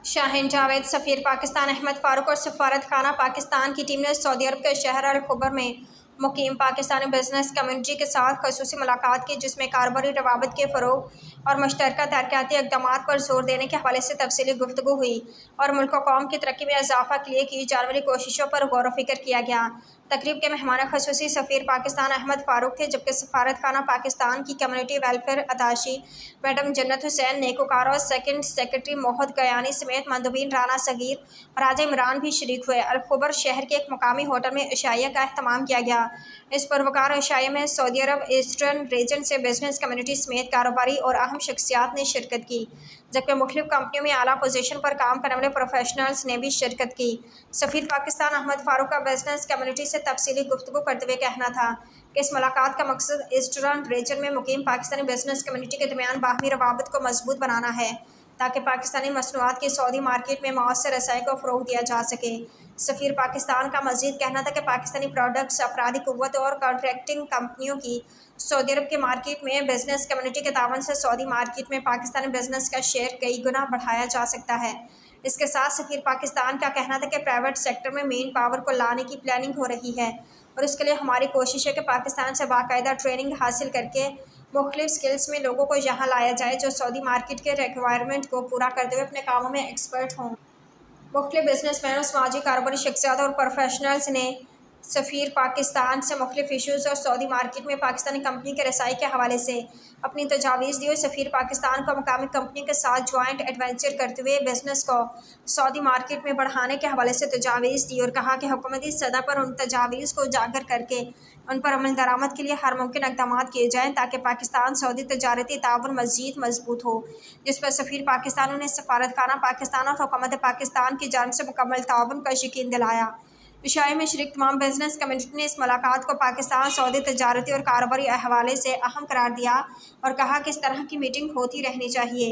شاہین جاوید سفیر پاکستان احمد فاروق اور سفارت خانہ پاکستان کی ٹیم نے سعودی عرب کے شہر الخبر میں مقیم پاکستانی بزنس کمیونٹی کے ساتھ خصوصی ملاقات کی، جس میں کاروباری روابط کے فروغ اور مشترکہ ترقیاتی اقدامات پر زور دینے کے حوالے سے تفصیلی گفتگو ہوئی اور ملک و قوم کی ترقی میں اضافہ کے لیے کی جانے والی کوششوں پر غور و فکر کیا گیا۔ تقریب کے مہمان خصوصی سفیر پاکستان احمد فاروق تھے، جبکہ سفارت خانہ پاکستان کی کمیونٹی ویلفیئر اتاشی میڈم جنت حسین نیکوکار اور سیکنڈ سیکرٹری موہد گیانی سمیت مندوبین رانا صغیر اور راجہ عمران بھی شریک ہوئے۔ الخبر شہر کے ایک مقامی ہوٹل میں عشائیہ کا اہتمام کیا گیا۔ اس پروقار عشائیہ میں سعودی عرب ایسٹرن ریجن سے بزنس کمیونٹی سمیت کاروباری اور اہم شخصیات نے شرکت کی، جبکہ مختلف کمپنیوں میں اعلیٰ پوزیشن پر کام کرنے والے پروفیشنلز نے بھی شرکت کی۔ سفیر پاکستان احمد فاروق کا بزنس کمیونٹی سے تفصیلی گفتگو کرتے ہوئے کہنا تھا کہ اس ملاقات کا مقصد ایسٹرن ریجن میں مقیم پاکستانی بزنس کمیونٹی کے درمیان باہمی روابط کو مضبوط بنانا ہے، تاکہ پاکستانی مصنوعات کی سعودی مارکیٹ میں مؤثر رسائی کو فروغ دیا جا سکے۔ سفیر پاکستان کا مزید کہنا تھا کہ پاکستانی پروڈکٹس، افرادی قوت اور کنٹریکٹنگ کمپنیوں کی سعودی عرب کی مارکیٹ میں بزنس کمیونٹی کے تعاون سے سعودی مارکیٹ میں پاکستانی بزنس کا شیئر کئی گنا بڑھایا جا سکتا ہے۔ اس کے ساتھ سفیر پاکستان کا کہنا تھا کہ پرائیویٹ سیکٹر میں مین پاور کو لانے کی پلاننگ ہو رہی ہے اور اس کے لیے ہماری کوشش ہے کہ پاکستان سے باقاعدہ ٹریننگ حاصل کر کے مختلف سکلز میں لوگوں کو یہاں لایا جائے جو سعودی مارکیٹ کے ریکوائرمنٹ کو پورا کرتے ہوئے اپنے کاموں میں ایکسپرٹ ہوں۔ مختلف بزنس مینوں، سماجی کاروباری شخصیات اور پروفیشنلز نے سفیر پاکستان سے مختلف ایشوز اور سعودی مارکیٹ میں پاکستانی کمپنی کے رسائی کے حوالے سے اپنی تجاویز دی اور سفیر پاکستان کو مقامی کمپنی کے ساتھ جوائنٹ ایڈوینچر کرتے ہوئے بزنس کو سعودی مارکیٹ میں بڑھانے کے حوالے سے تجاویز دی اور کہا کہ حکومتی سطح پر ان تجاویز کو اجاگر کر کے ان پر عمل درآمد کے لیے ہر ممکن اقدامات کیے جائیں تاکہ پاکستان سعودی تجارتی تعاون مزید مضبوط ہو، جس پر سفیر پاکستان نے سفارت خانہ پاکستان اور حکومت پاکستان کی جانب سے مکمل تعاون کا یقین دلایا۔ عشائیہ میں شریک تمام بزنس کمیونٹی نے اس ملاقات کو پاکستان سعودی تجارتی اور کاروباری حوالے سے اہم قرار دیا اور کہا کہ اس طرح کی میٹنگ ہوتی رہنی چاہیے۔